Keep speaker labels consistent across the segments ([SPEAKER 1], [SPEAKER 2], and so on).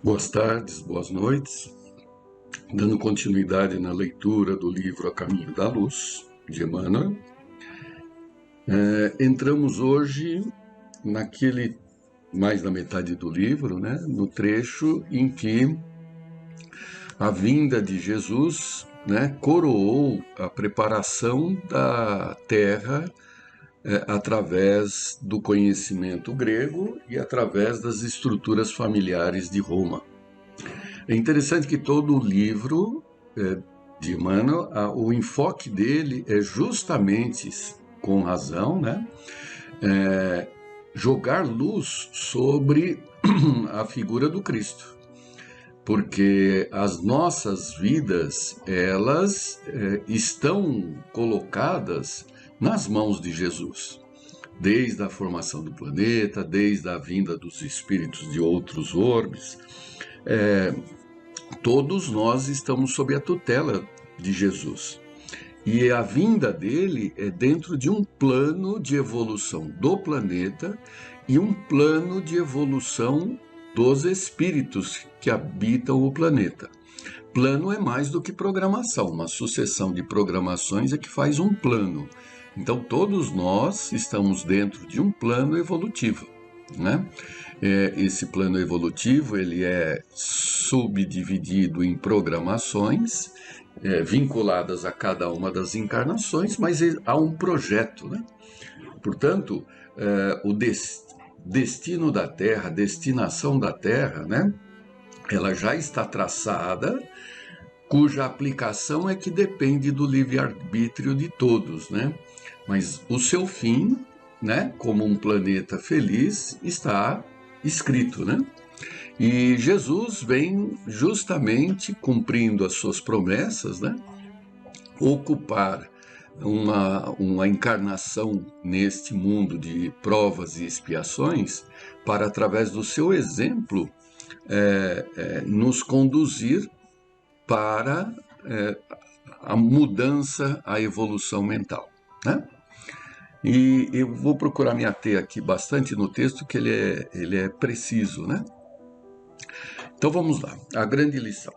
[SPEAKER 1] Boas tardes, boas noites. Dando continuidade na leitura do livro A Caminho da Luz, de Emmanuel. Entramos hoje naquele, mais da metade do livro, no trecho em que a vinda de Jesus coroou a preparação da terra através do conhecimento grego e através das estruturas familiares de Roma. É interessante que todo o livro de Emmanuel, o enfoque dele é justamente, com razão, jogar luz sobre a figura do Cristo. Porque as nossas vidas, elas estão colocadas nas mãos de Jesus. Desde a formação do planeta, desde a vinda dos espíritos de outros orbes, todos nós estamos sob a tutela de Jesus. E a vinda dele é dentro de um plano de evolução do planeta e um plano de evolução dos espíritos que habitam o planeta. Plano é mais do que programação, uma sucessão de programações é que faz um plano. Então todos nós estamos dentro de um plano evolutivo, Esse plano evolutivo ele é subdividido em programações vinculadas a cada uma das encarnações, mas há um projeto, Portanto, o destino da Terra, a destinação da Terra, ela já está traçada, cuja aplicação é que depende do livre-arbítrio de todos, Mas o seu fim, como um planeta feliz, está escrito, E Jesus vem justamente cumprindo as suas promessas, ocupar uma encarnação neste mundo de provas e expiações para, através do seu exemplo, nos conduzir para a mudança, a evolução mental, E eu vou procurar me ater aqui bastante no texto, que ele é preciso, Então vamos lá, a grande lição.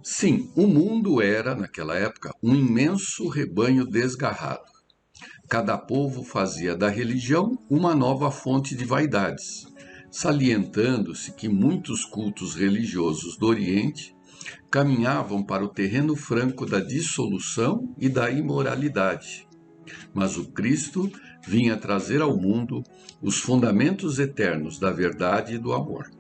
[SPEAKER 1] Sim, o mundo era, naquela época, um imenso rebanho desgarrado. Cada povo fazia da religião uma nova fonte de vaidades, salientando-se que muitos cultos religiosos do Oriente caminhavam para o terreno franco da dissolução e da imoralidade. Mas o Cristo vinha trazer ao mundo os fundamentos eternos da verdade e do amor.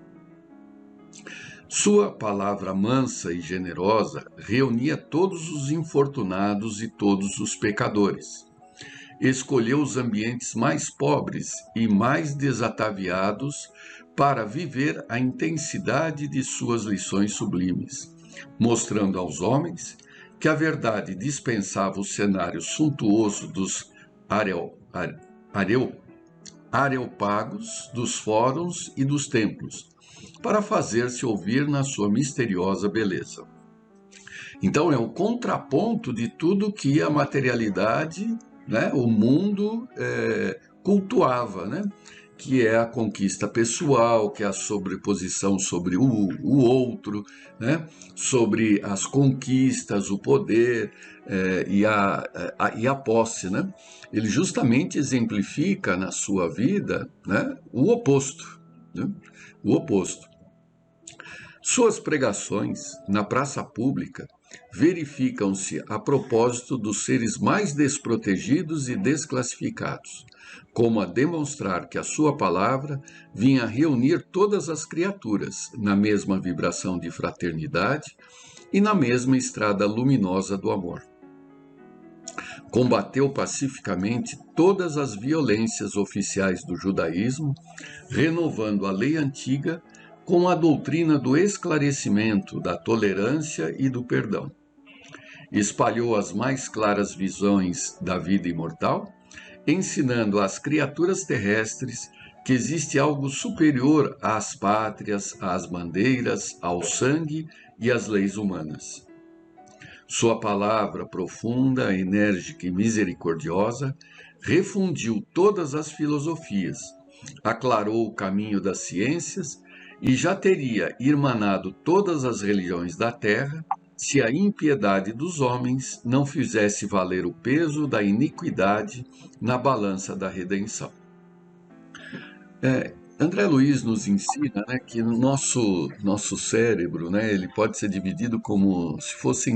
[SPEAKER 1] Sua palavra mansa e generosa reunia todos os infortunados e todos os pecadores. Escolheu os ambientes mais pobres e mais desataviados para viver a intensidade de suas lições sublimes, mostrando aos homens que a verdade dispensava o cenário suntuoso dos areopagos, dos fóruns e dos templos, para fazer-se ouvir na sua misteriosa beleza. Então é o contraponto de tudo que a materialidade, o mundo cultuava, que é a conquista pessoal, que é a sobreposição sobre o outro, sobre as conquistas, o poder e a posse. Ele justamente exemplifica na sua vida o oposto. O oposto. Suas pregações na praça pública verificam-se a propósito dos seres mais desprotegidos e desclassificados, como a demonstrar que a sua palavra vinha reunir todas as criaturas na mesma vibração de fraternidade e na mesma estrada luminosa do amor. Combateu pacificamente todas as violências oficiais do judaísmo, renovando a lei antiga com a doutrina do esclarecimento, da tolerância e do perdão. Espalhou as mais claras visões da vida imortal, ensinando às criaturas terrestres que existe algo superior às pátrias, às bandeiras, ao sangue e às leis humanas. Sua palavra profunda, enérgica e misericordiosa refundiu todas as filosofias, aclarou o caminho das ciências e já teria irmanado todas as religiões da terra, se a impiedade dos homens não fizesse valer o peso da iniquidade na balança da redenção. André Luiz nos ensina, né, que o nosso cérebro, né, ele pode ser dividido como se fosse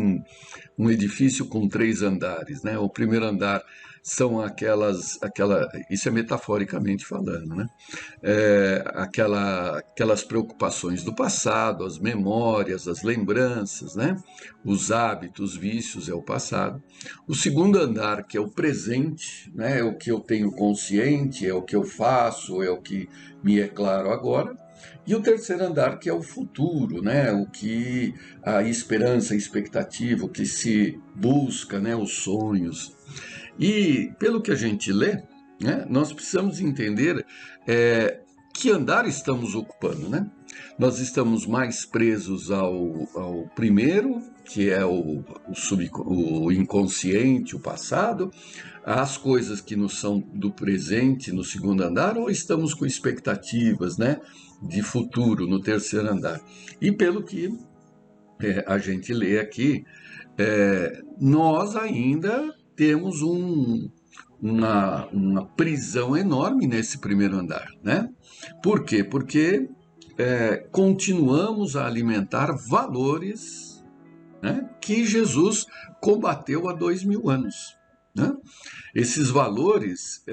[SPEAKER 1] um edifício com 3 andares, né? O primeiro andar são isso é metaforicamente falando, né? Aquelas preocupações do passado, as memórias, as lembranças, né? Os hábitos, os vícios é o passado. O segundo andar, que é o presente, né? É o que eu tenho consciente, é o que eu faço, é o que me é claro agora. E o terceiro andar, que é o futuro, né? O que a esperança, a expectativa, o que se busca, né? Os sonhos. E pelo que a gente lê, né? Nós precisamos entender que andar estamos ocupando, né? Nós estamos mais presos ao primeiro, que é o inconsciente, o passado, às coisas que nos são do presente no segundo andar, ou estamos com expectativas, né, de futuro no terceiro andar. E pelo que a gente lê aqui, nós ainda temos uma prisão enorme nesse primeiro andar, né? Por quê? Porque continuamos a alimentar valores, né, que Jesus combateu há 2000 anos. Né? Esses valores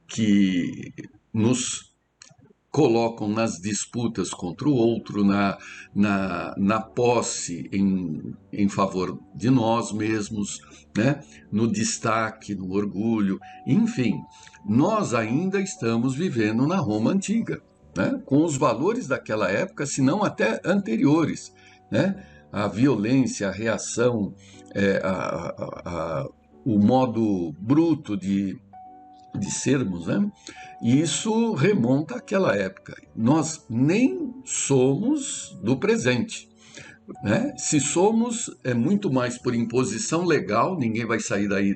[SPEAKER 1] que nos colocam nas disputas contra o outro, na posse em favor de nós mesmos, né? No destaque, no orgulho, enfim, nós ainda estamos vivendo na Roma antiga, né? Com os valores daquela época, se não até anteriores, né? A violência, a reação, o modo bruto de sermos, né? E isso remonta àquela época. Nós nem somos do presente, né? Se somos, é muito mais por imposição legal, ninguém vai sair daí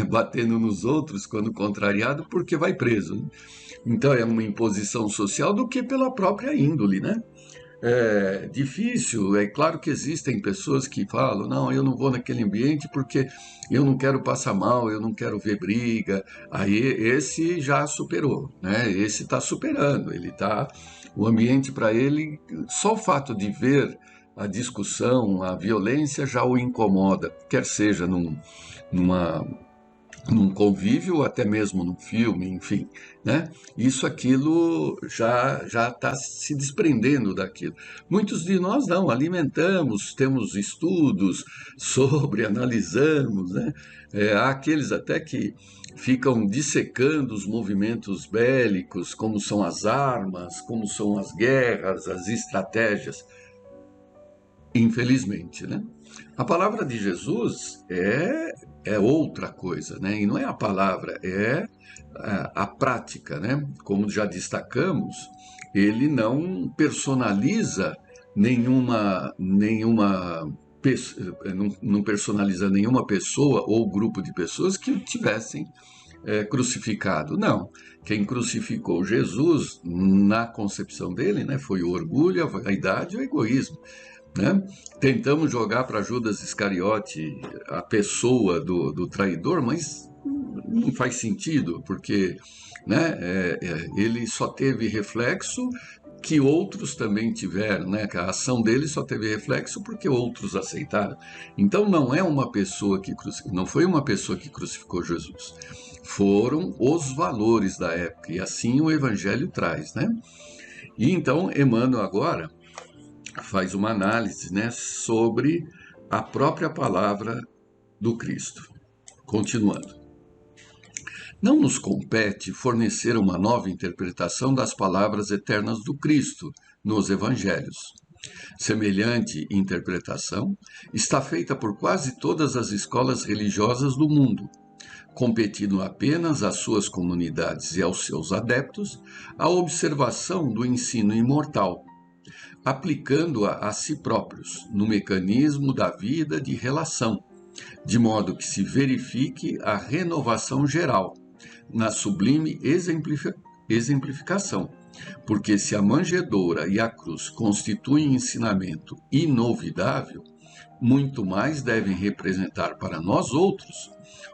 [SPEAKER 1] batendo nos outros quando contrariado, porque vai preso, né? Então é uma imposição social do que pela própria índole, né? É difícil, é claro que existem pessoas que falam, não, eu não vou naquele ambiente porque eu não quero passar mal, eu não quero ver briga. Aí esse já superou, né? Esse está superando, o ambiente para ele, só o fato de ver a discussão, a violência já o incomoda, quer seja num convívio, ou até mesmo num filme, enfim, né? Aquilo já está se desprendendo daquilo. Muitos de nós não, alimentamos, temos estudos sobre, analisamos, né? Há aqueles até que ficam dissecando os movimentos bélicos, como são as armas, como são as guerras, as estratégias. Infelizmente, né? A palavra de Jesus é outra coisa, né? E não é a palavra, é a prática, né? Como já destacamos, ele não personaliza não personaliza nenhuma pessoa ou grupo de pessoas que o tivessem crucificado. Não. Quem crucificou Jesus, na concepção dele, né, foi o orgulho, a vaidade e o egoísmo. Né? Tentamos jogar para Judas Iscariote a pessoa do traidor, mas não faz sentido, porque, né, ele só teve reflexo que outros também tiveram, né? A ação dele só teve reflexo porque outros aceitaram. Então não não foi uma pessoa que crucificou Jesus, foram os valores da época, e assim o Evangelho traz, né? E então Emmanuel agora faz uma análise, né, sobre a própria palavra do Cristo. Continuando. Não nos compete fornecer uma nova interpretação das palavras eternas do Cristo nos Evangelhos. Semelhante interpretação está feita por quase todas as escolas religiosas do mundo, competindo apenas às suas comunidades e aos seus adeptos a observação do ensino imortal, aplicando-a a si próprios, no mecanismo da vida de relação, de modo que se verifique a renovação geral, na sublime exemplificação, Porque se a manjedoura e a cruz constituem ensinamento inovidável, muito mais devem representar para nós outros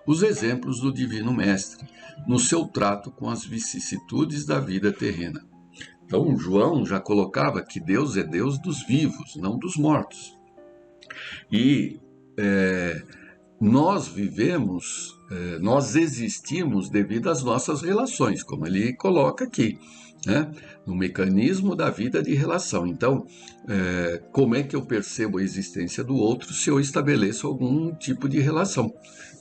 [SPEAKER 1] os exemplos do Divino Mestre no seu trato com as vicissitudes da vida terrena. Então, João já colocava que Deus é Deus dos vivos, não dos mortos. E nós vivemos, nós existimos devido às nossas relações, como ele coloca aqui, né? No mecanismo da vida de relação. Então, como é que eu percebo a existência do outro se eu estabeleço algum tipo de relação,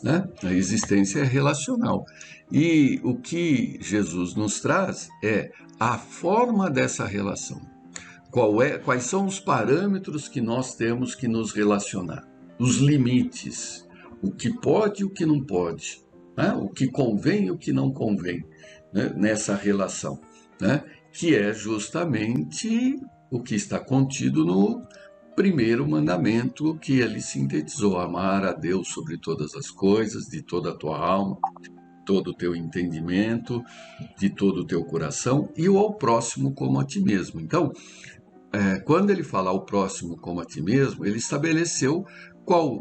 [SPEAKER 1] né? A existência é relacional. E o que Jesus nos traz é a forma dessa relação. Quais são os parâmetros que nós temos que nos relacionar? Os limites, o que pode e o que não pode, né? O que convém e o que não convém, né? Nessa relação, né? Que é justamente o que está contido no primeiro mandamento que ele sintetizou: amar a Deus sobre todas as coisas, de toda a tua alma, todo o teu entendimento, de todo o teu coração, e o ao próximo como a ti mesmo. Então, quando ele fala ao próximo como a ti mesmo, ele estabeleceu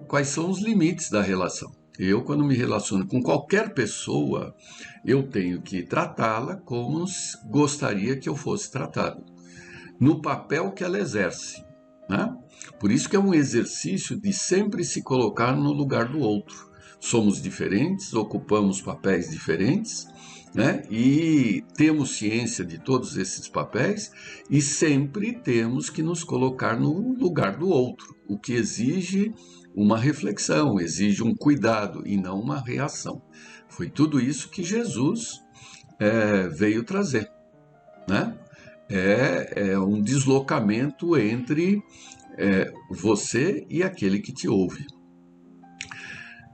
[SPEAKER 1] quais são os limites da relação. Eu, quando me relaciono com qualquer pessoa, eu tenho que tratá-la como gostaria que eu fosse tratado, no papel que ela exerce, né? Por isso que é um exercício de sempre se colocar no lugar do outro. Somos diferentes, ocupamos papéis diferentes, né? E temos ciência de todos esses papéis e sempre temos que nos colocar no lugar do outro, o que exige uma reflexão, exige um cuidado e não uma reação. Foi tudo isso que Jesus veio trazer, né? É um deslocamento entre você e aquele que te ouve.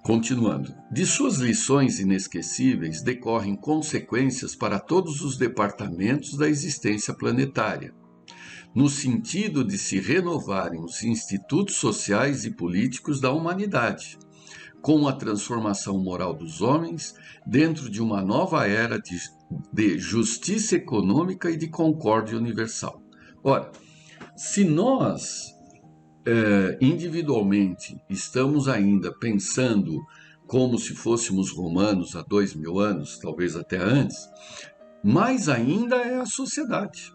[SPEAKER 1] Continuando, de suas lições inesquecíveis decorrem consequências para todos os departamentos da existência planetária, no sentido de se renovarem os institutos sociais e políticos da humanidade, com a transformação moral dos homens dentro de uma nova era de justiça econômica e de concórdia universal. Ora, se nós individualmente estamos ainda pensando como se fôssemos romanos há 2000 anos, talvez até antes, mais ainda é a sociedade.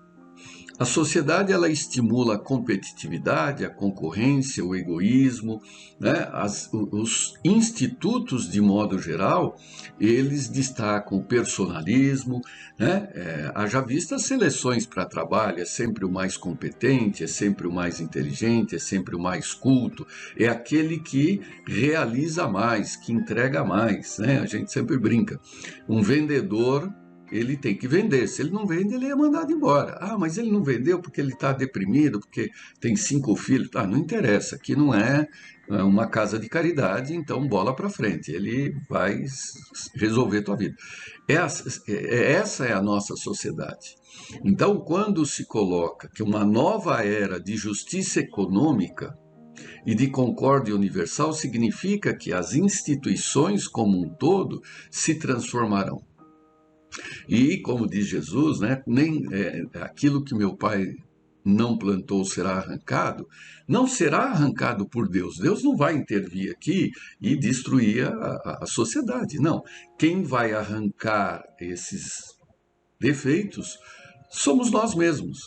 [SPEAKER 1] A sociedade, ela estimula a competitividade, a concorrência, o egoísmo, né? Os institutos, de modo geral, eles destacam o personalismo, né? Haja vista as seleções para trabalho, é sempre o mais competente, é sempre o mais inteligente, é sempre o mais culto, é aquele que realiza mais, que entrega mais, né? A gente sempre brinca. Um vendedor, ele tem que vender. Se ele não vende, ele é mandado embora. Ah, mas ele não vendeu porque ele está deprimido, porque tem 5 filhos. Ah, não interessa, aqui não é uma casa de caridade, então bola para frente. Ele vai resolver a tua vida. Essa é a nossa sociedade. Então, quando se coloca que uma nova era de justiça econômica e de concórdia universal, significa que as instituições como um todo se transformarão. E, como diz Jesus, né, nem aquilo que meu pai não plantou será arrancado, não será arrancado por Deus. Deus não vai intervir aqui e destruir a sociedade, não. Quem vai arrancar esses defeitos somos nós mesmos,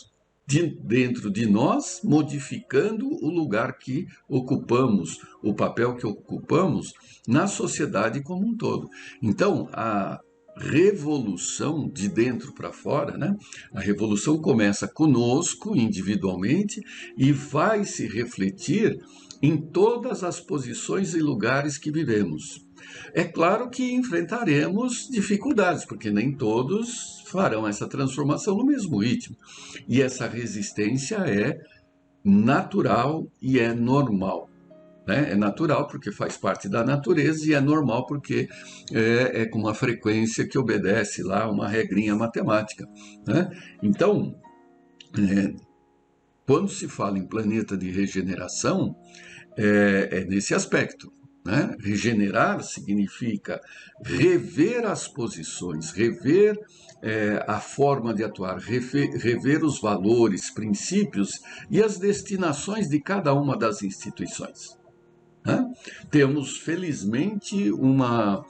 [SPEAKER 1] dentro de nós, modificando o lugar que ocupamos, o papel que ocupamos na sociedade como um todo. Então, a revolução de dentro para fora, né? A revolução começa conosco, individualmente, e vai se refletir em todas as posições e lugares que vivemos. É claro que enfrentaremos dificuldades, porque nem todos farão essa transformação no mesmo ritmo. E essa resistência é natural e é normal. É natural porque faz parte da natureza e é normal porque é com uma frequência que obedece lá uma regrinha matemática, né? Então, quando se fala em planeta de regeneração, é nesse aspecto. né? Regenerar significa rever as posições, rever a forma de atuar, rever os valores, princípios e as destinações de cada uma das instituições. Né? Temos, felizmente, uma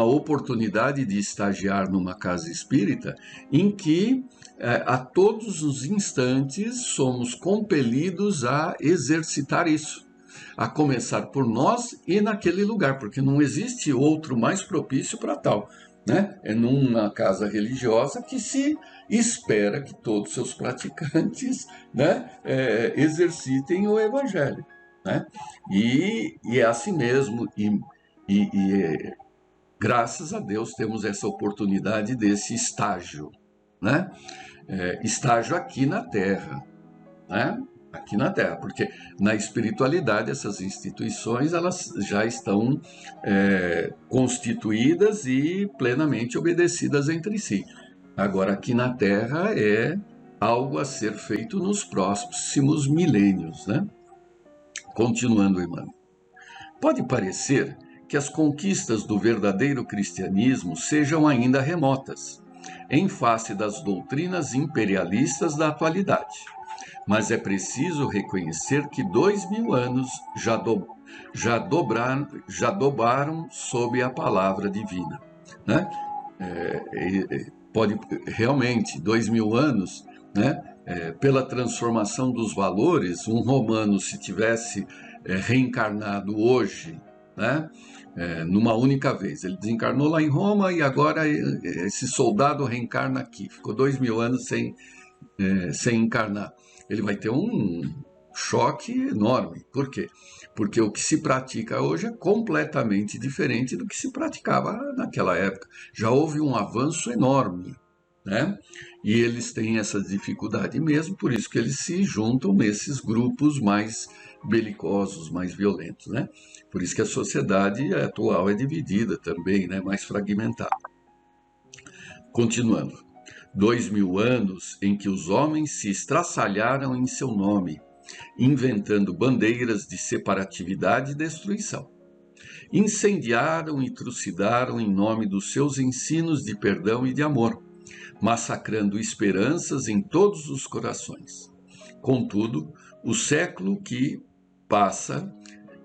[SPEAKER 1] oportunidade de estagiar numa casa espírita em que, a todos os instantes, somos compelidos a exercitar isso, a começar por nós e naquele lugar, porque não existe outro mais propício para tal. Né? É numa casa religiosa que se espera que todos seus praticantes, né, exercitem o evangelho. Né? E é assim mesmo, graças a Deus temos essa oportunidade desse estágio, né? Estágio aqui na Terra, né? Aqui na Terra, porque na espiritualidade essas instituições elas já estão constituídas e plenamente obedecidas entre si. Agora aqui na Terra é algo a ser feito nos próximos milênios, né? Continuando, Emmanuel. Pode parecer que as conquistas do verdadeiro cristianismo sejam ainda remotas, em face das doutrinas imperialistas da atualidade. Mas é preciso reconhecer que 2000 anos já dobraram sob a palavra divina. Né? Pode realmente, 2000 anos, né? Pela transformação dos valores, um romano, se tivesse reencarnado hoje, né, numa única vez, ele desencarnou lá em Roma e agora esse soldado reencarna aqui, ficou 2000 anos sem encarnar. Ele vai ter um choque enorme. Por quê? Porque o que se pratica hoje é completamente diferente do que se praticava naquela época. Já houve um avanço enorme, né? E eles têm essa dificuldade mesmo, por isso que eles se juntam nesses grupos mais belicosos, mais violentos, né? Por isso que a sociedade atual é dividida também, né? Mais fragmentada. Continuando. 2000 anos em que os homens se estraçalharam em seu nome, inventando bandeiras de separatividade e destruição. Incendiaram e trucidaram em nome dos seus ensinos de perdão e de amor, massacrando esperanças em todos os corações. Contudo, o século que passa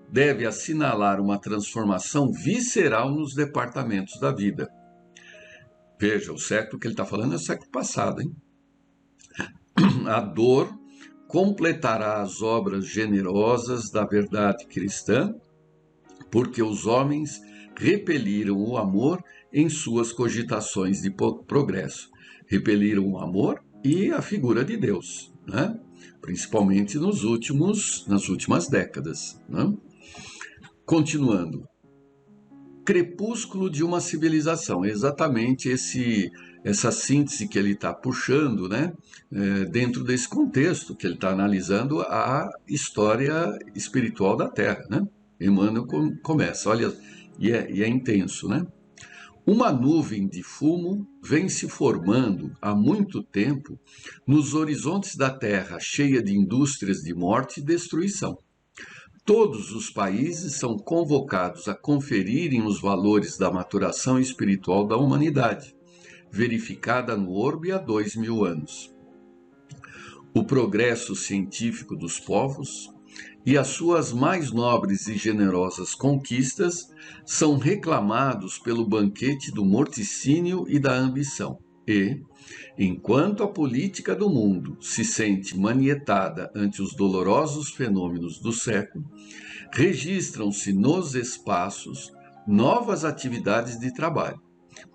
[SPEAKER 1] deve assinalar uma transformação visceral nos departamentos da vida. Veja, o século que ele está falando é o século passado, hein? A dor completará as obras generosas da verdade cristã, porque os homens repeliram o amor em suas cogitações de progresso. Repeliram o amor e a figura de Deus, né? Principalmente nas últimas décadas. Né? Continuando. Crepúsculo de uma civilização, é exatamente essa síntese que ele está puxando, né? Dentro desse contexto que ele está analisando a história espiritual da Terra. Né? Emmanuel começa, olha, e é intenso, né? Uma nuvem de fumo vem se formando há muito tempo nos horizontes da Terra, cheia de indústrias de morte e destruição. Todos os países são convocados a conferirem os valores da maturação espiritual da humanidade, verificada no orbe há 2000 anos. O progresso científico dos povos e as suas mais nobres e generosas conquistas são reclamados pelo banquete do morticínio e da ambição. E, enquanto a política do mundo se sente manietada ante os dolorosos fenômenos do século, registram-se nos espaços novas atividades de trabalho,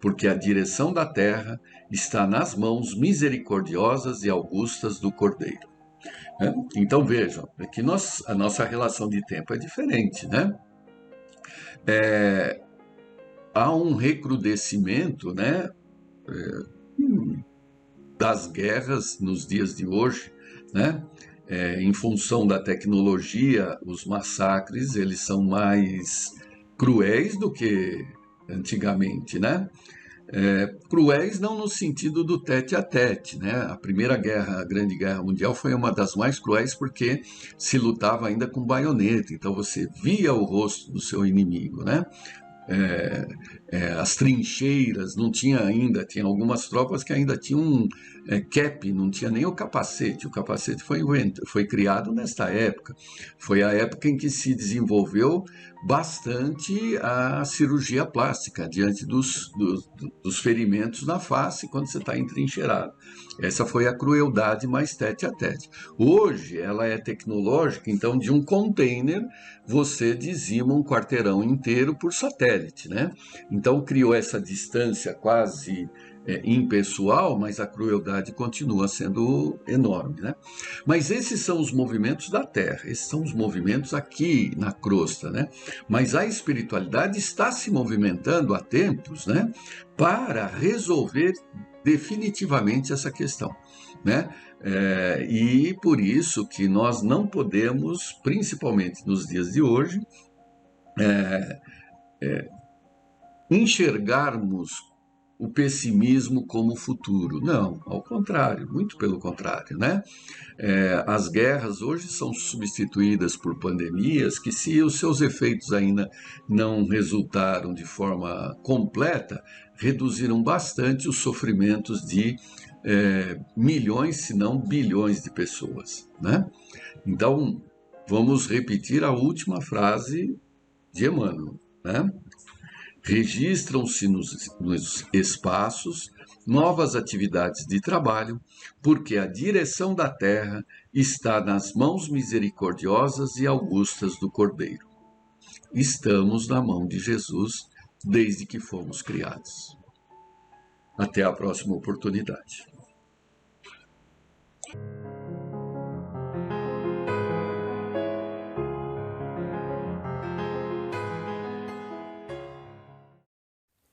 [SPEAKER 1] porque a direção da terra está nas mãos misericordiosas e augustas do Cordeiro. Então vejam, aqui a nossa relação de tempo é diferente, né? Há um recrudescimento, né, das guerras nos dias de hoje, né? Em função da tecnologia, os massacres eles são mais cruéis do que antigamente, né? Cruéis não no sentido do tete a tete, né? A Primeira Guerra, a Grande Guerra Mundial, foi uma das mais cruéis porque se lutava ainda com baioneta, então você via o rosto do seu inimigo, né? é, as trincheiras, não tinha ainda, tinha algumas tropas que ainda tinham cap, não tinha nem o capacete foi criado nesta época, foi a época em que se desenvolveu bastante a cirurgia plástica, diante dos ferimentos na face, quando você está entrincheirado. Essa foi a crueldade mais tete a tete. Hoje ela é tecnológica, então de um container você dizima um quarteirão inteiro por satélite, né? Então criou essa distância quase impessoal, mas a crueldade continua sendo enorme, né? Mas esses são os movimentos da Terra, esses são os movimentos aqui na crosta, né? Mas a espiritualidade está se movimentando há tempos, né? Para resolver definitivamente essa questão, né? E por isso que nós não podemos, principalmente nos dias de hoje, enxergarmos o pessimismo como futuro. Não, ao contrário, muito pelo contrário, né? As guerras hoje são substituídas por pandemias que, se os seus efeitos ainda não resultaram de forma completa, reduziram bastante os sofrimentos de milhões, se não bilhões de pessoas, né? Então, vamos repetir a última frase de Emmanuel, né? Registram-se nos espaços novas atividades de trabalho, porque a direção da terra está nas mãos misericordiosas e augustas do Cordeiro. Estamos na mão de Jesus desde que fomos criados. Até a próxima oportunidade.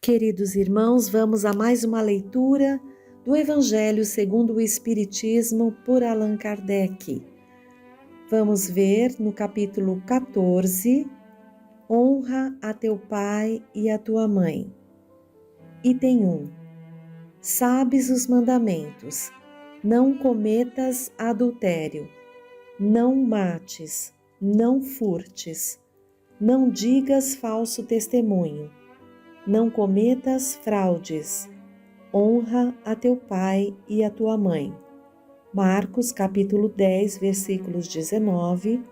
[SPEAKER 2] Queridos irmãos, vamos a mais uma leitura do Evangelho segundo o Espiritismo por Allan Kardec. Vamos ver no capítulo 14, Honra a teu pai e a tua mãe. Item 1. Sabes os mandamentos: não cometas adultério, não mates, não furtes, não digas falso testemunho, não cometas fraudes, honra a teu pai e a tua mãe. Marcos capítulo 10, versículos 19,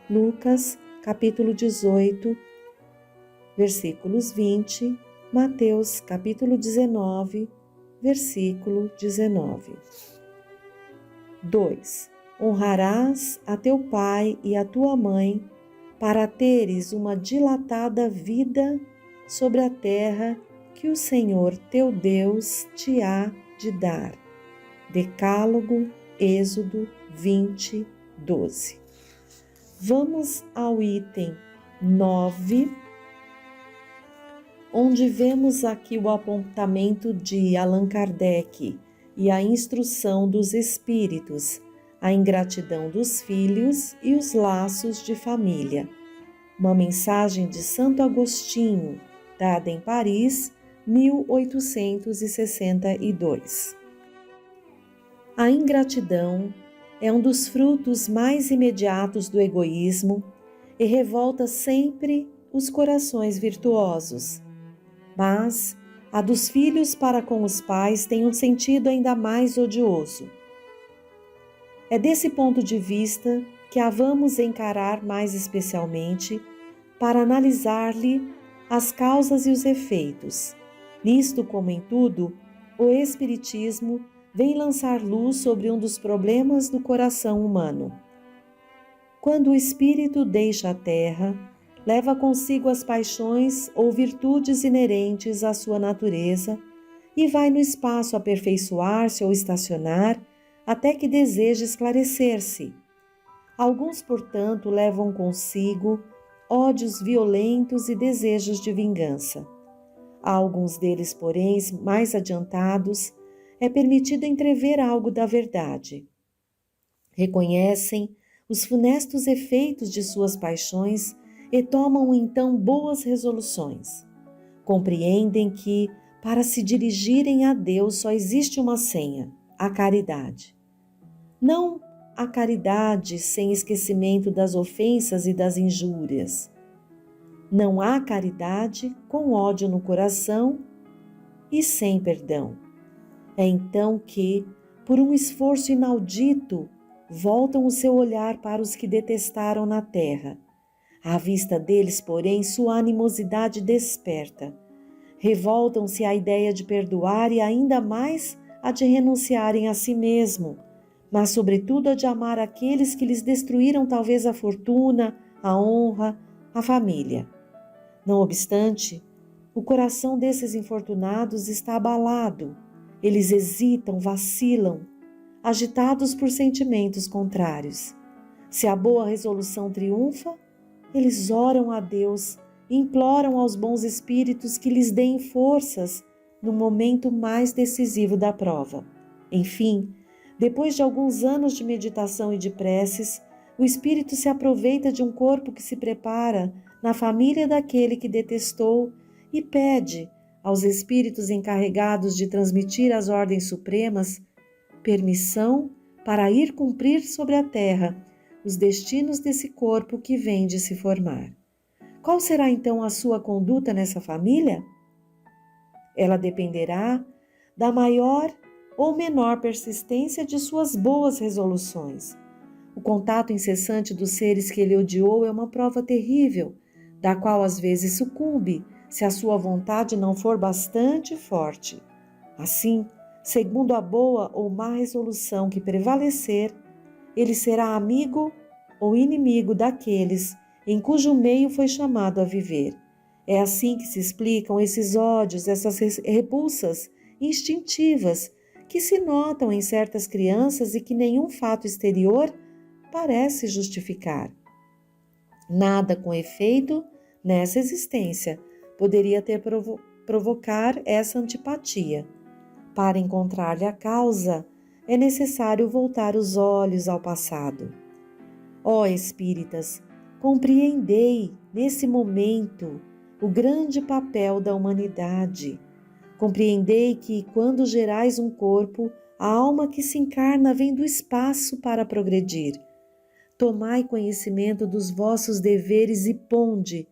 [SPEAKER 2] Lucas capítulo 18, versículos 20, Mateus capítulo 19, versículo 19. 2. Honrarás a teu pai e a tua mãe, para teres uma dilatada vida sobre a terra que o Senhor teu Deus te há de dar. Decálogo, Êxodo 20, 12. Vamos ao item 9, onde vemos aqui o apontamento de Allan Kardec e a instrução dos espíritos, a ingratidão dos filhos e os laços de família. Uma mensagem de Santo Agostinho, dada em Paris, 1862. A ingratidão é um dos frutos mais imediatos do egoísmo e revolta sempre os corações virtuosos. Mas a dos filhos para com os pais tem um sentido ainda mais odioso. É desse ponto de vista que a vamos encarar mais especialmente para analisar-lhe as causas e os efeitos. Nisto, como em tudo, o Espiritismo vem lançar luz sobre um dos problemas do coração humano. Quando o espírito deixa a terra, leva consigo as paixões ou virtudes inerentes à sua natureza e vai no espaço aperfeiçoar-se ou estacionar até que deseje esclarecer-se. Alguns, portanto, levam consigo ódios violentos e desejos de vingança. A alguns deles, porém, mais adiantados, é permitido entrever algo da verdade. Reconhecem os funestos efeitos de suas paixões e tomam então boas resoluções. Compreendem que, para se dirigirem a Deus só existe uma senha: a caridade. Não a caridade sem esquecimento das ofensas e das injúrias. Não há caridade com ódio no coração e sem perdão. É então que, por um esforço inaudito, voltam o seu olhar para os que detestaram na terra. À vista deles, porém, sua animosidade desperta. Revoltam-se à ideia de perdoar e ainda mais a de renunciarem a si mesmo, mas sobretudo a de amar aqueles que lhes destruíram talvez a fortuna, a honra, a família. Não obstante, o coração desses infortunados está abalado. Eles hesitam, vacilam, agitados por sentimentos contrários. Se a boa resolução triunfa, eles oram a Deus e imploram aos bons espíritos que lhes deem forças no momento mais decisivo da prova. Enfim, depois de alguns anos de meditação e de preces, o espírito se aproveita de um corpo que se prepara na família daquele que detestou e pede aos espíritos encarregados de transmitir as ordens supremas permissão para ir cumprir sobre a terra os destinos desse corpo que vem de se formar. Qual será então a sua conduta nessa família? Ela dependerá da maior ou menor persistência de suas boas resoluções. O contato incessante dos seres que ele odiou é uma prova terrível, da qual às vezes sucumbe, se a sua vontade não for bastante forte. Assim, segundo a boa ou má resolução que prevalecer, ele será amigo ou inimigo daqueles em cujo meio foi chamado a viver. É assim que se explicam esses ódios, essas repulsas instintivas que se notam em certas crianças e que nenhum fato exterior parece justificar. Nada, com efeito, nessa existência poderia provocar essa antipatia. Para encontrar-lhe a causa, é necessário voltar os olhos ao passado. Ó espíritas, compreendei nesse momento o grande papel da humanidade. Compreendei que, quando gerais um corpo, a alma que se encarna vem do espaço para progredir. Tomai conhecimento dos vossos deveres e ponde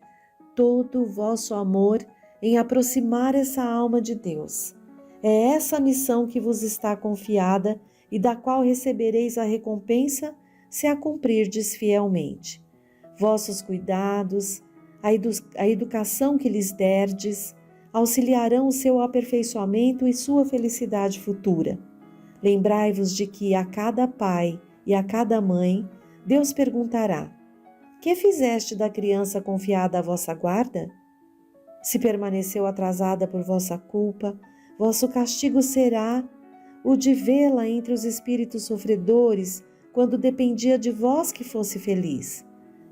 [SPEAKER 2] todo o vosso amor em aproximar essa alma de Deus. É essa a missão que vos está confiada e da qual recebereis a recompensa se a cumprirdes fielmente. Vossos cuidados, a educação que lhes derdes, auxiliarão o seu aperfeiçoamento e sua felicidade futura. Lembrai-vos de que a cada pai e a cada mãe Deus perguntará: que fizeste da criança confiada à vossa guarda? Se permaneceu atrasada por vossa culpa, vosso castigo será o de vê-la entre os espíritos sofredores, quando dependia de vós que fosse feliz.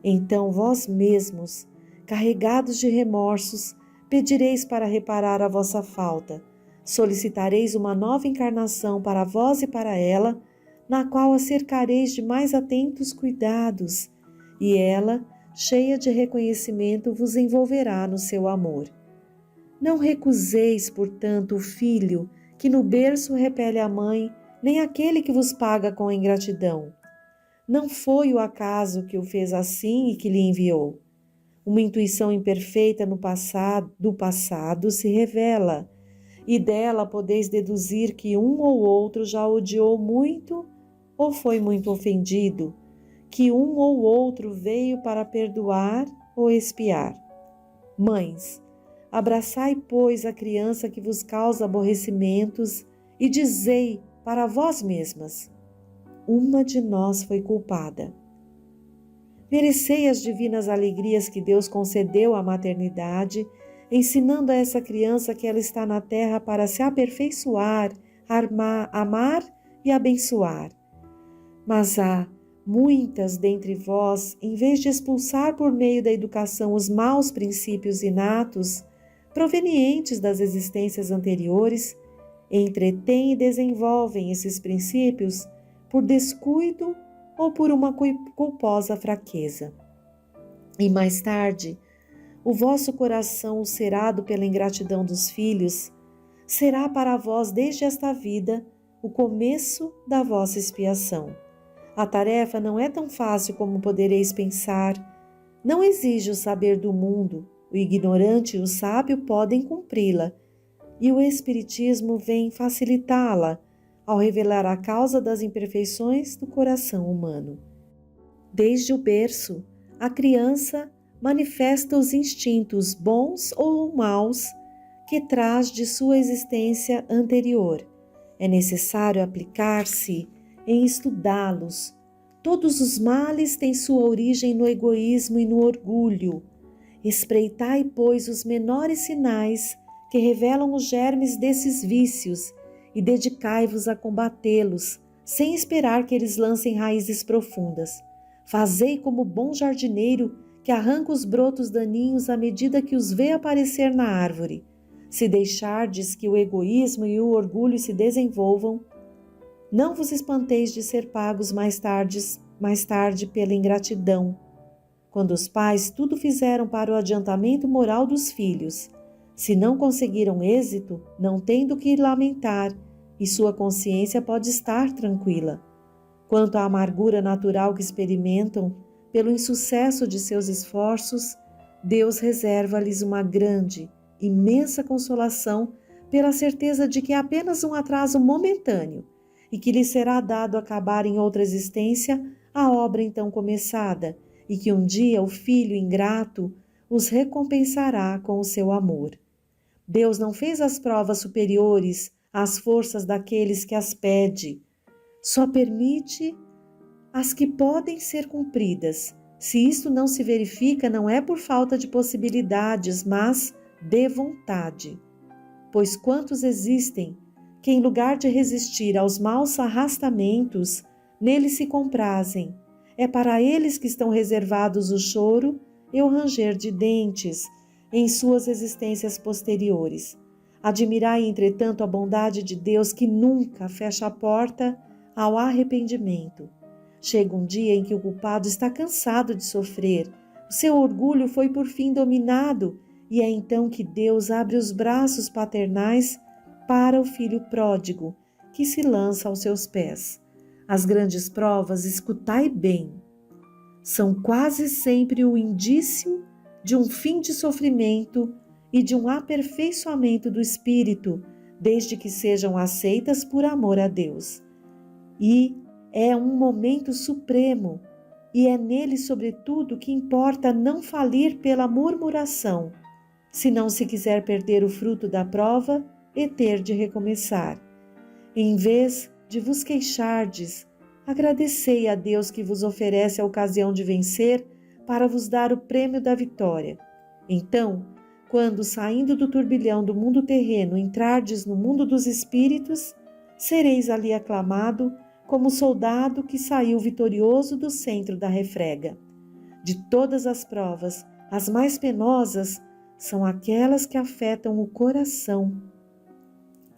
[SPEAKER 2] Então vós mesmos, carregados de remorsos, pedireis para reparar a vossa falta, solicitareis uma nova encarnação para vós e para ela, na qual a cercareis de mais atentos cuidados, e ela, cheia de reconhecimento, vos envolverá no seu amor. Não recuseis, portanto, o filho que no berço repele a mãe, nem aquele que vos paga com a ingratidão. Não foi o acaso que o fez assim e que lhe enviou. Uma intuição imperfeita do passado se revela, e dela podeis deduzir que um ou outro já odiou muito ou foi muito ofendido, que um ou outro veio para perdoar ou expiar. Mães, abraçai, pois, a criança que vos causa aborrecimentos e dizei para vós mesmas: uma de nós foi culpada. Merecei as divinas alegrias que Deus concedeu à maternidade, ensinando a essa criança que ela está na terra para se aperfeiçoar, amar e abençoar. Mas há muitas dentre vós, em vez de expulsar por meio da educação os maus princípios inatos, provenientes das existências anteriores, entretêm e desenvolvem esses princípios por descuido ou por uma culposa fraqueza. E mais tarde, o vosso coração ulcerado pela ingratidão dos filhos será para vós desde esta vida o começo da vossa expiação. A tarefa não é tão fácil como podereis pensar. Não exige o saber do mundo. O ignorante e o sábio podem cumpri-la, e o Espiritismo vem facilitá-la ao revelar a causa das imperfeições do coração humano. Desde o berço, a criança manifesta os instintos bons ou maus que traz de sua existência anterior. É necessário aplicar-se em estudá-los. Todos os males têm sua origem no egoísmo e no orgulho. Espreitai, pois, os menores sinais que revelam os germes desses vícios e dedicai-vos a combatê-los, sem esperar que eles lancem raízes profundas. Fazei como bom jardineiro que arranca os brotos daninhos à medida que os vê aparecer na árvore. Se deixardes que o egoísmo e o orgulho se desenvolvam, não vos espanteis de ser pagos mais tarde pela ingratidão. Quando os pais tudo fizeram para o adiantamento moral dos filhos, se não conseguiram êxito, não tem do que lamentar, e sua consciência pode estar tranquila. Quanto à amargura natural que experimentam pelo insucesso de seus esforços, Deus reserva-lhes uma grande, imensa consolação pela certeza de que é apenas um atraso momentâneo e que lhes será dado acabar em outra existência a obra então começada, e que um dia o Filho ingrato os recompensará com o seu amor. Deus não fez as provas superiores às forças daqueles que as pede, só permite as que podem ser cumpridas. Se isto não se verifica, não é por falta de possibilidades, mas de vontade. Pois quantos existem que, em lugar de resistir aos maus arrastamentos, neles se comprazem. É para eles que estão reservados o choro e o ranger de dentes em suas existências posteriores. Admirai, entretanto, a bondade de Deus que nunca fecha a porta ao arrependimento. Chega um dia em que o culpado está cansado de sofrer, o seu orgulho foi por fim dominado, e é então que Deus abre os braços paternais para o filho pródigo, que se lança aos seus pés. As grandes provas, escutai bem, são quase sempre o indício de um fim de sofrimento e de um aperfeiçoamento do espírito, desde que sejam aceitas por amor a Deus. E é um momento supremo, e é nele, sobretudo, que importa não falir pela murmuração, se não se quiser perder o fruto da prova e ter de recomeçar. Em vez de vos queixardes, agradecei a Deus que vos oferece a ocasião de vencer para vos dar o prêmio da vitória. Então, quando, saindo do turbilhão do mundo terreno, entrardes no mundo dos espíritos, sereis ali aclamado como soldado que saiu vitorioso do centro da refrega. De todas as provas, as mais penosas são aquelas que afetam o coração.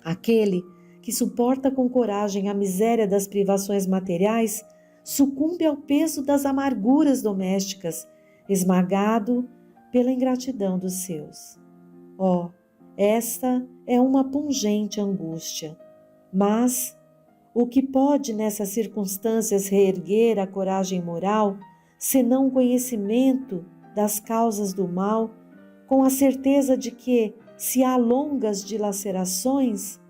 [SPEAKER 2] Aquele que suporta com coragem a miséria das privações materiais sucumbe ao peso das amarguras domésticas, esmagado pela ingratidão dos seus. Oh, esta é uma pungente angústia. Mas o que pode nessas circunstâncias reerguer a coragem moral, senão o conhecimento das causas do mal, com a certeza de que, se há longas dilacerações,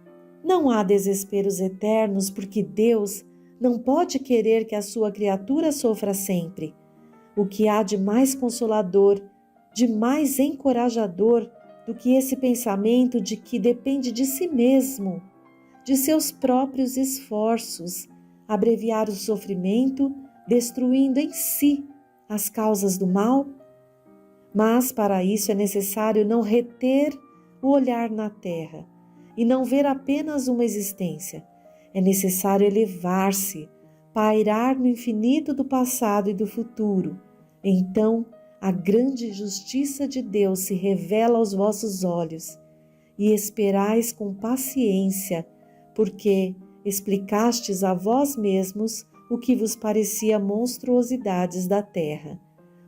[SPEAKER 2] não há desesperos eternos, porque Deus não pode querer que a sua criatura sofra sempre. O que há de mais consolador, de mais encorajador do que esse pensamento de que depende de si mesmo, de seus próprios esforços, abreviar o sofrimento, destruindo em si as causas do mal? Mas para isso é necessário não reter o olhar na terra e não ver apenas uma existência. É necessário elevar-se, pairar no infinito do passado e do futuro. Então, a grande justiça de Deus se revela aos vossos olhos e esperais com paciência, porque explicastes a vós mesmos o que vos parecia monstruosidades da terra.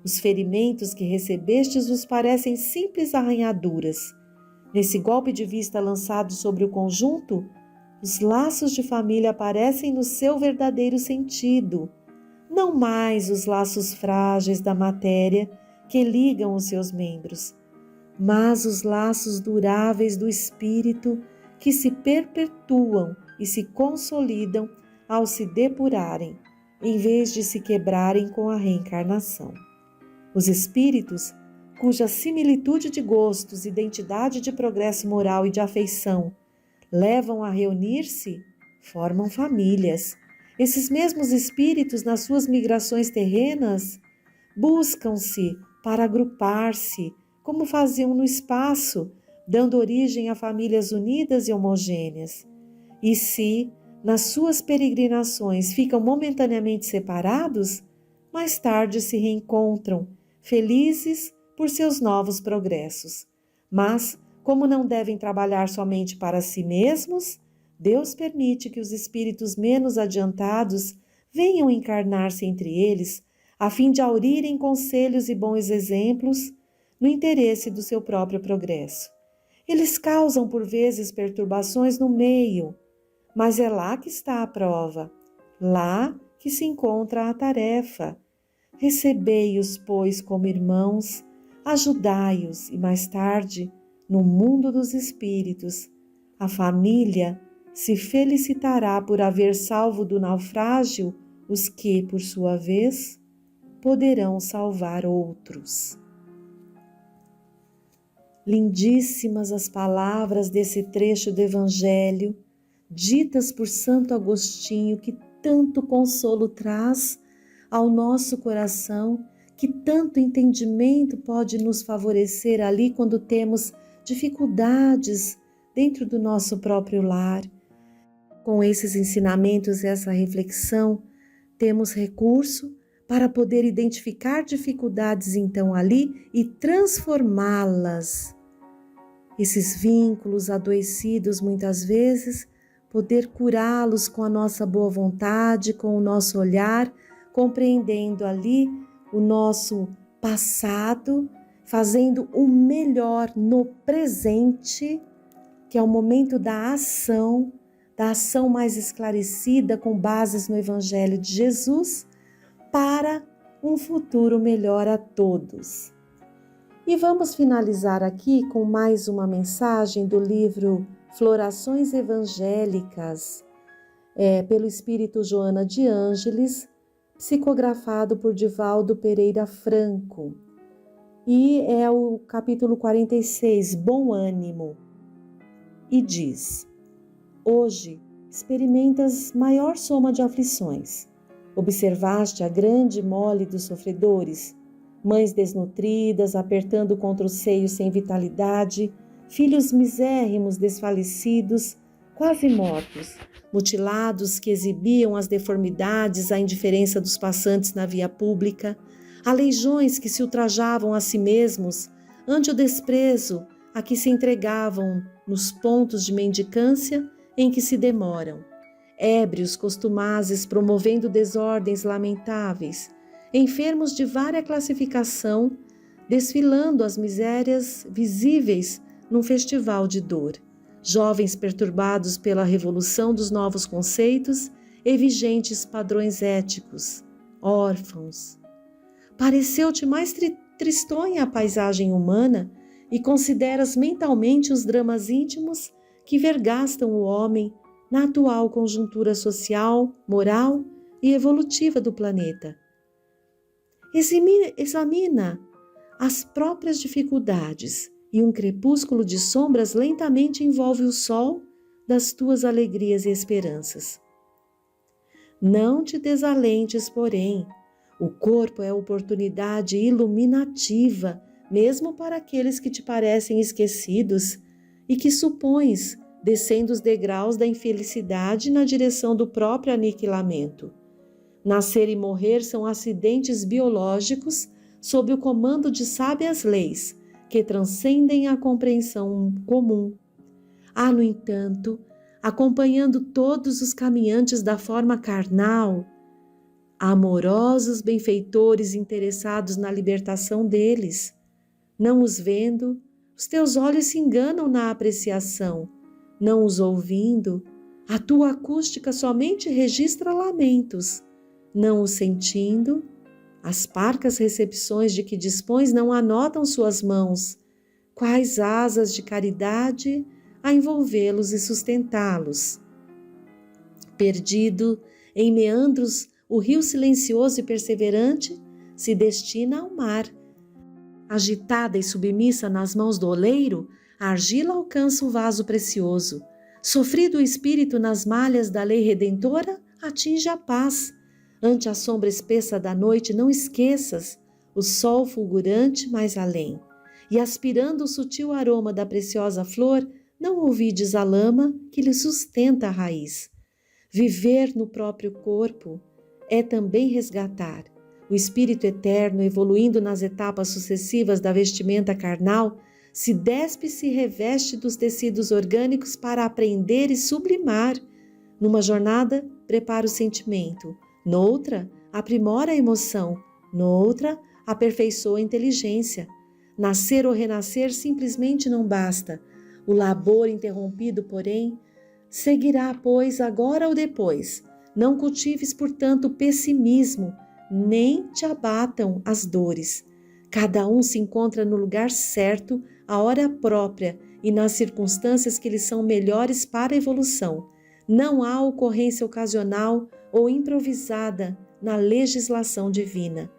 [SPEAKER 2] Os ferimentos que recebestes vos parecem simples arranhaduras. Nesse golpe de vista lançado sobre o conjunto, os laços de família aparecem no seu verdadeiro sentido, não mais os laços frágeis da matéria que ligam os seus membros, mas os laços duráveis do espírito que se perpetuam e se consolidam ao se depurarem, em vez de se quebrarem com a reencarnação. Os espíritos, cuja similitude de gostos, identidade de progresso moral e de afeição levam a reunir-se, formam famílias. Esses mesmos espíritos, nas suas migrações terrenas, buscam-se para agrupar-se, como faziam no espaço, dando origem a famílias unidas e homogêneas. E se, nas suas peregrinações, ficam momentaneamente separados, mais tarde se reencontram, felizes por seus novos progressos. Mas, como não devem trabalhar somente para si mesmos, Deus permite que os espíritos menos adiantados venham encarnar-se entre eles, a fim de aurirem conselhos e bons exemplos no interesse do seu próprio progresso. Eles causam por vezes perturbações no meio, mas é lá que está a prova, lá que se encontra a tarefa. Recebei-os, pois, como irmãos, ajudai-os e mais tarde, no mundo dos espíritos, a família se felicitará por haver salvo do naufrágio os que, por sua vez, poderão salvar outros. Lindíssimas as palavras desse trecho do Evangelho, ditas por Santo Agostinho, que tanto consolo traz ao nosso coração, que tanto entendimento pode nos favorecer ali quando temos dificuldades dentro do nosso próprio lar. Com esses ensinamentos e essa reflexão, temos recurso para poder identificar dificuldades então ali e transformá-las. Esses vínculos adoecidos muitas vezes, poder curá-los com a nossa boa vontade, com o nosso olhar, compreendendo ali o nosso passado, fazendo o melhor no presente, que é o momento da ação mais esclarecida com bases no Evangelho de Jesus, para um futuro melhor a todos. E vamos finalizar aqui com mais uma mensagem do livro Florações Evangélicas, pelo Espírito Joana de Ângeles, psicografado por Divaldo Pereira Franco. E é o capítulo 46, Bom Ânimo. E diz: hoje experimentas maior soma de aflições. Observaste a grande mole dos sofredores, mães desnutridas, apertando contra o seio sem vitalidade, filhos misérrimos desfalecidos, quase mortos, mutilados que exibiam as deformidades, a indiferença dos passantes na via pública, aleijões que se ultrajavam a si mesmos ante o desprezo a que se entregavam nos pontos de mendicância em que se demoram, ébrios costumazes promovendo desordens lamentáveis, enfermos de vária classificação, desfilando as misérias visíveis num festival de dor, jovens perturbados pela revolução dos novos conceitos e vigentes padrões éticos, órfãos. Pareceu-te mais tristonha a paisagem humana e consideras mentalmente os dramas íntimos que vergastam o homem na atual conjuntura social, moral e evolutiva do planeta. Examina as próprias dificuldades e um crepúsculo de sombras lentamente envolve o sol das tuas alegrias e esperanças. Não te desalentes, porém. O corpo é oportunidade iluminativa, mesmo para aqueles que te parecem esquecidos e que supões descendo os degraus da infelicidade na direção do próprio aniquilamento. Nascer e morrer são acidentes biológicos sob o comando de sábias leis que transcendem a compreensão comum. Há, no entanto, acompanhando todos os caminhantes da forma carnal, amorosos benfeitores interessados na libertação deles. Não os vendo, os teus olhos se enganam na apreciação. Não os ouvindo, a tua acústica somente registra lamentos. Não os sentindo, as parcas recepções de que dispões não anotam suas mãos. Quais asas de caridade a envolvê-los e sustentá-los. Perdido em meandros, o rio silencioso e perseverante se destina ao mar. Agitada e submissa nas mãos do oleiro, a argila alcança o vaso precioso. Sofrido o espírito nas malhas da lei redentora, atinge a paz. Ante a sombra espessa da noite, não esqueças o sol fulgurante mais além. E aspirando o sutil aroma da preciosa flor, não ouvides a lama que lhe sustenta a raiz. Viver no próprio corpo é também resgatar. O espírito eterno, evoluindo nas etapas sucessivas da vestimenta carnal, se despe e se reveste dos tecidos orgânicos para aprender e sublimar. Numa jornada, prepara o sentimento. Noutra, aprimora a emoção. Noutra, aperfeiçoa a inteligência. Nascer ou renascer simplesmente não basta. O labor interrompido, porém, seguirá, pois, agora ou depois. Não cultives, portanto, o pessimismo, nem te abatam as dores. Cada um se encontra no lugar certo, à hora própria e nas circunstâncias que lhe são melhores para a evolução. Não há ocorrência ocasional ou improvisada na legislação divina.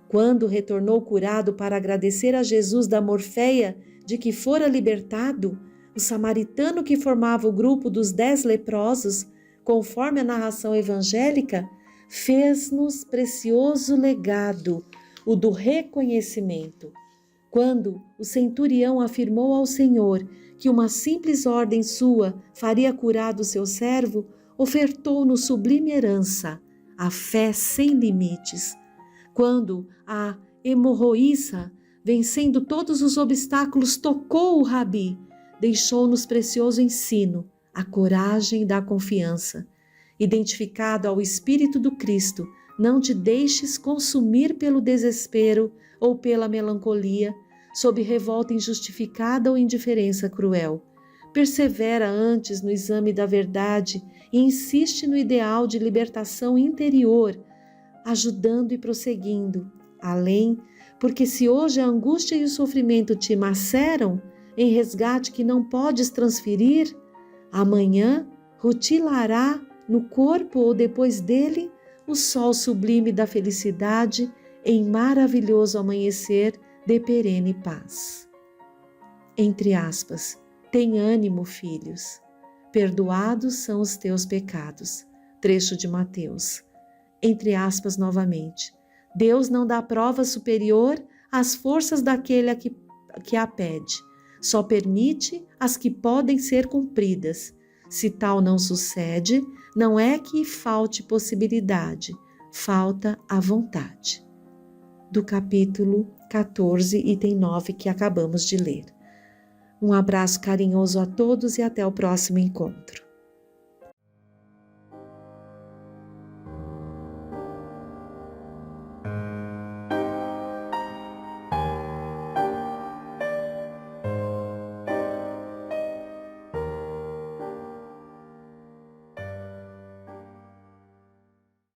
[SPEAKER 2] Quando retornou curado para agradecer a Jesus da morfeia de que fora libertado, o samaritano que formava o grupo dos 10 leprosos, conforme a narração evangélica, fez-nos precioso legado, o do reconhecimento. Quando o centurião afirmou ao Senhor que uma simples ordem sua faria curado seu servo, ofertou-nos sublime herança, a fé sem limites. Quando a hemorroíça, vencendo todos os obstáculos, tocou o Rabi, deixou-nos precioso ensino, a coragem da confiança. Identificado ao Espírito do Cristo, não te deixes consumir pelo desespero ou pela melancolia, sob revolta injustificada ou indiferença cruel. Persevera antes no exame da verdade e insiste no ideal de libertação interior, ajudando e prosseguindo. Além, porque se hoje a angústia e o sofrimento te maceram, em resgate que não podes transferir, amanhã rutilará no corpo ou depois dele o sol sublime da felicidade em maravilhoso amanhecer de perene paz. Entre aspas, tem ânimo, filhos. Perdoados são os teus pecados. Trecho de Mateus. Entre aspas novamente. Deus não dá prova superior às forças daquele que a pede. Só permite as que podem ser cumpridas. Se tal não sucede, não é que falte possibilidade, falta a vontade. Do capítulo 14, item 9, que acabamos de ler. Um abraço carinhoso a todos e até o próximo encontro.